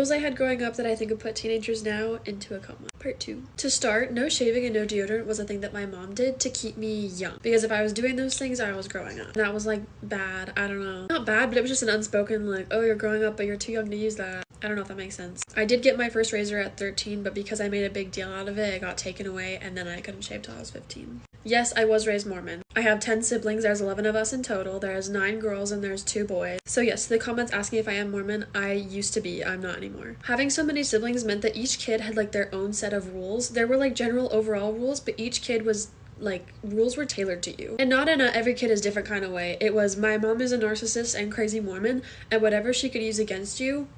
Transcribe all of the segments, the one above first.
Rules I had growing up that I think would put teenagers now into a coma. Part 2. To start, no shaving and no deodorant was a thing that my mom did to keep me young. Because if I was doing those things, I was growing up. And that was like bad. I don't know. Not bad, but it was just an unspoken like, oh, you're growing up, but you're too young to use that. I don't know if that makes sense. I did get my first razor at 13, but because I made a big deal out of it, it got taken away, and then I couldn't shave till I was 15. Yes, I was raised Mormon. I have 10 siblings. There's 11 of us in total. There's 9 girls and there's 2 boys. So yes, the comments asking if I am Mormon, I used to be. I'm not anymore. Having so many siblings meant that each kid had like their own set of rules. There were like general overall rules, but each kid was like rules were tailored to you, and not in a every kid is different kind of way. It was my mom is a narcissist and crazy Mormon, and whatever she could use against you,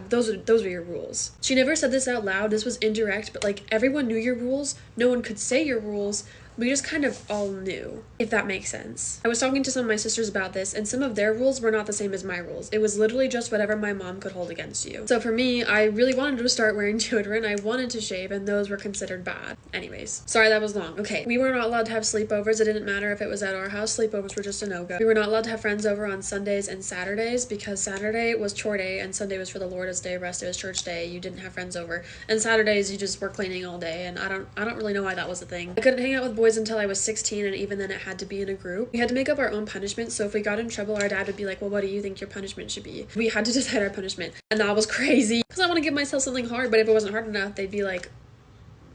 those were your rules. She never said this out loud. This was indirect, but like everyone knew your rules. No one could say your rules. We just kind of all knew, if that makes sense. I was talking to some of my sisters about this, and some of their rules were not the same as my rules. It was literally just whatever my mom could hold against you. So for me, I really wanted to start wearing deodorant. I wanted to shave, and those were considered bad. Anyways, sorry that was long. Okay, we were not allowed to have sleepovers. It didn't matter if it was at our house. Sleepovers were just a no-go. We were not allowed to have friends over on Sundays and Saturdays because Saturday was chore day and Sunday was for the Lord's Day. Rest it was church day. You didn't have friends over. And Saturdays you just were cleaning all day, and I don't really know why that was a thing. I couldn't hang out with boys until I was 16, and even then it had to be in a group. We had to make up our own punishment, so if we got in trouble, our dad would be like, well, what do you think your punishment should be? We had to decide our punishment, and that was crazy because I want to give myself something hard, but if it wasn't hard enough, they'd be like,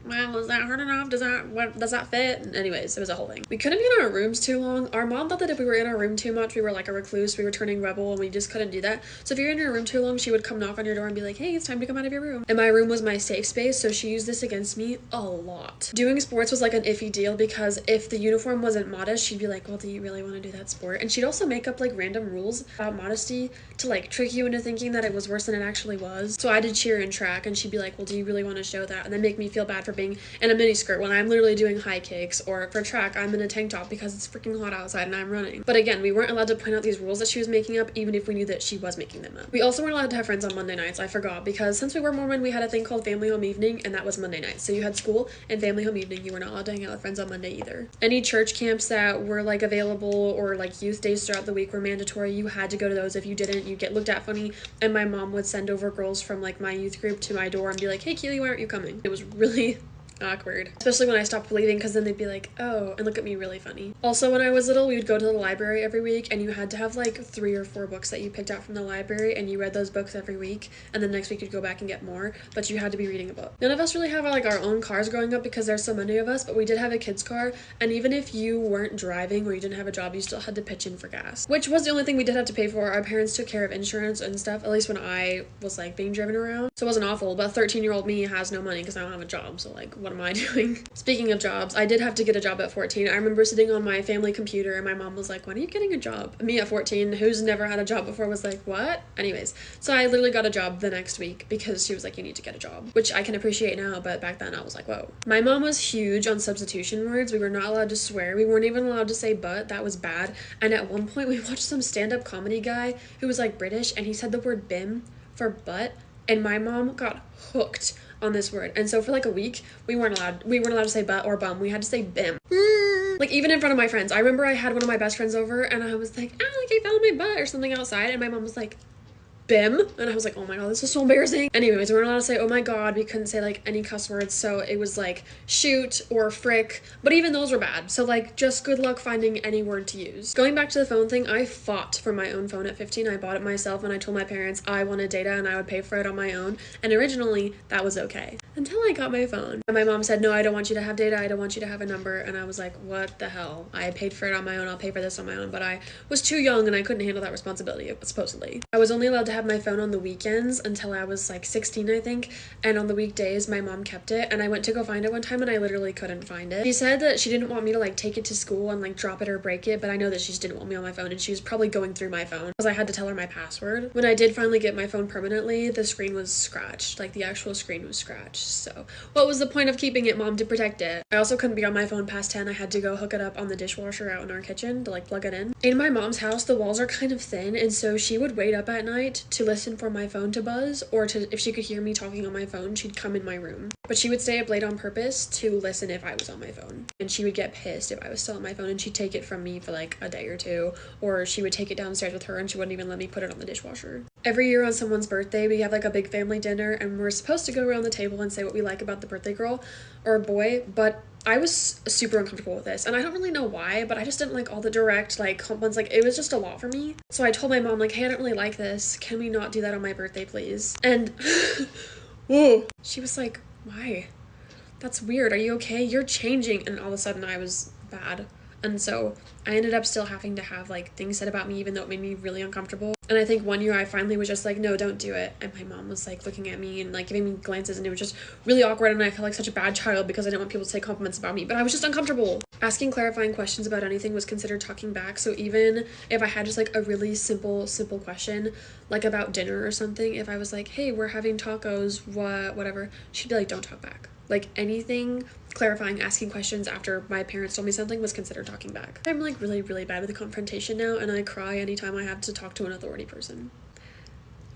well, is that hard enough? Does that fit? And anyways, it was a whole thing. We couldn't be in our rooms too long. Our mom thought that if we were in our room too much, we were like a recluse, we were turning rebel, and we just couldn't do that. So if you're in your room too long, she would come knock on your door and be like, hey, it's time to come out of your room. And my room was my safe space, so she used this against me a lot. Doing sports was like an iffy deal because if the uniform wasn't modest, she'd be like, well, do you really want to do that sport? And she'd also make up like random rules about modesty to like trick you into thinking that it was worse than it actually was. So I did cheer and track, and she'd be like, well, do you really want to show that? And then make me feel bad for being in a mini skirt when I'm literally doing high kicks, or for track I'm in a tank top because it's freaking hot outside and I'm running. But again, we weren't allowed to point out these rules that she was making up, even if we knew that she was making them up. We also weren't allowed to have friends on Monday nights. I forgot, because since we were Mormon, we had a thing called family home evening, and that was Monday nights. So you had school and family home evening. You were not allowed to hang out with friends on Monday either. Any church camps that were like available, or like youth days throughout the week, were mandatory. You had to go to those. If you didn't, you'd get looked at funny, and my mom would send over girls from like my youth group to my door and be like, hey Keely, why aren't you coming? It was really awkward, especially when I stopped believing, because then they'd be like, oh, and look at me really funny. Also, when I was little, we would go to the library every week, and you had to have like 3 or 4 books that you picked out from the library, and you read those books every week, and then next week you'd go back and get more, but you had to be reading a book. None of us really have like our own cars growing up because there's so many of us, but we did have a kid's car, and even if you weren't driving or you didn't have a job, you still had to pitch in for gas, which was the only thing we did have to pay for. Our parents took care of insurance and stuff, at least when I was like being driven around, so it wasn't awful, but 13-year-old me has no money because I don't have a job, so like, what am I doing? Speaking of jobs, I did have to get a job at 14. I remember sitting on my family computer and my mom was like, when are you getting a job? Me at 14, who's never had a job before, was like, what? Anyways, so I literally got a job the next week because she was like, you need to get a job, which I can appreciate now, but back then I was like, whoa. My mom was huge on substitution words. We were not allowed to swear. We weren't even allowed to say but. That was bad. And at one point we watched some stand-up comedy guy who was like British, and he said the word bim for butt, and my mom got hooked on this word, and so for like a week we weren't allowed to say butt or bum. We had to say bim, like even in front of my friends. I remember I had one of my best friends over, and I was like, like I fell on my butt or something outside, and my mom was like, bim, and I was like, oh my god, this is so embarrassing. Anyways, we weren't allowed to say oh my god. We couldn't say like any cuss words, so it was like shoot or frick, but even those were bad, so like just good luck finding any word to use. Going back to the phone thing, I fought for my own phone at 15. I bought it myself, and I told my parents I wanted data and I would pay for it on my own, and originally that was okay until I got my phone, and my mom said, no, I don't want you to have data, I don't want you to have a number. And I was like, what the hell? I paid for it on my own, I'll pay for this on my own. But I was too young and I couldn't handle that responsibility, supposedly. I was only allowed to have my phone on the weekends until I was like 16, I think, and on the weekdays my mom kept it, and I went to go find it one time and I literally couldn't find it. She said that she didn't want me to like take it to school and like drop it or break it, but I know that she just didn't want me on my phone, and she was probably going through my phone because I had to tell her my password. When I did finally get my phone permanently, the screen was scratched, like the actual screen was scratched, so what was the point of keeping it, mom? To protect it. I also couldn't be on my phone past 10. I had to go hook it up on the dishwasher out in our kitchen to like plug it in. In my mom's house, the walls are kind of thin, and so she would wait up at night to listen for my phone to buzz, or to, if she could hear me talking on my phone, she'd come in my room. But she would stay up late on purpose to listen if I was on my phone. And she would get pissed if I was still on my phone, and she'd take it from me for like a day or two. Or she would take it downstairs with her and she wouldn't even let me put it on the dishwasher. Every year on someone's birthday, we have like a big family dinner and we're supposed to go around the table and say what we like about the birthday girl or boy. But I was super uncomfortable with this, and I don't really know why, but I just didn't like all the direct like compliments. Like, it was just a lot for me. So I told my mom, like, hey, I don't really like this. Can we not do that on my birthday, please? And whoa, she was like, why? That's weird. Are you okay? You're changing. And all of a sudden I was bad. And so I ended up still having to have like things said about me, even though it made me really uncomfortable. And I think one year I finally was just like, no, don't do it. And my mom was like looking at me and like giving me glances, and it was just really awkward. And I felt like such a bad child because I didn't want people to say compliments about me, but I was just uncomfortable. Asking clarifying questions about anything was considered talking back. So even if I had just like a really simple question, like about dinner or something, if I was like, hey, we're having tacos, whatever, she'd be like, don't talk back. Like, anything clarifying, asking questions after my parents told me something was considered talking back. I'm like really, really bad with the confrontation now, and I cry anytime I have to talk to an authority person.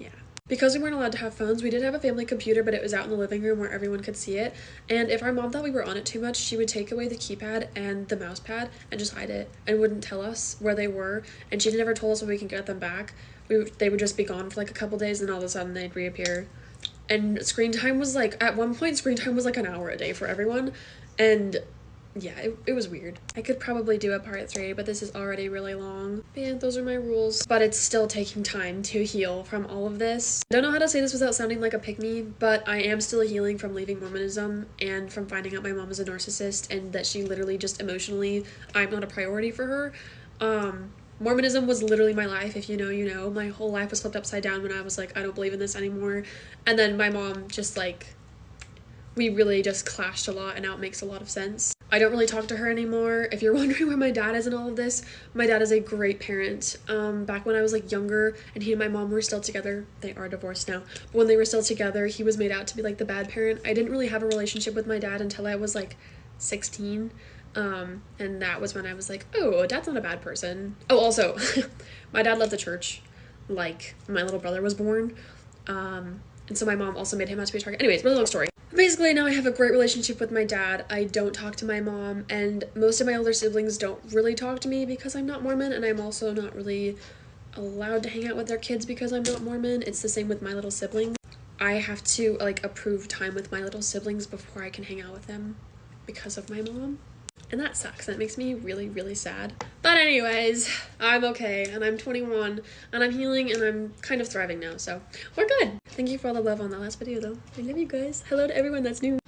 Yeah. Because we weren't allowed to have phones, we did have a family computer, but it was out in the living room where everyone could see it. And if our mom thought we were on it too much, she would take away the keypad and the mouse pad and just hide it and wouldn't tell us where they were. And she never told us when we can get them back. They would just be gone for like a couple days, and all of a sudden they'd reappear. And screen time was like, at one point, screen time was like an hour a day for everyone. And yeah, it was weird. I could probably do a part 3, but this is already really long. And those are my rules. But it's still taking time to heal from all of this. I don't know how to say this without sounding like a pick-me, but I am still healing from leaving Mormonism and from finding out my mom is a narcissist and that she literally just emotionally, I'm not a priority for her. Mormonism was literally my life. If you know, you know. My whole life was flipped upside down when I was like, I don't believe in this anymore. And then my mom just like, we really just clashed a lot, and now it makes a lot of sense. I don't really talk to her anymore. If you're wondering where my dad is in all of this, my dad is a great parent. Back when I was like younger and he and my mom were still together, they are divorced now, but when they were still together, he was made out to be like the bad parent. I didn't really have a relationship with my dad until I was like 16. And that was when I was like, oh, dad's not a bad person. Oh, also, my dad left the church like my little brother was born. And so my mom also made him out to be a target. Anyways, really long story. Basically, now I have a great relationship with my dad. I don't talk to my mom, and most of my older siblings don't really talk to me because I'm not Mormon, and I'm also not really allowed to hang out with their kids because I'm not Mormon. It's the same with my little siblings. I have to like approve time with my little siblings before I can hang out with them because of my mom. And that sucks. That makes me really, really sad. But anyways, I'm okay, and I'm 21, and I'm healing, and I'm kind of thriving now, so we're good. Thank you for all the love on that last video, though. I love you guys. Hello to everyone that's new.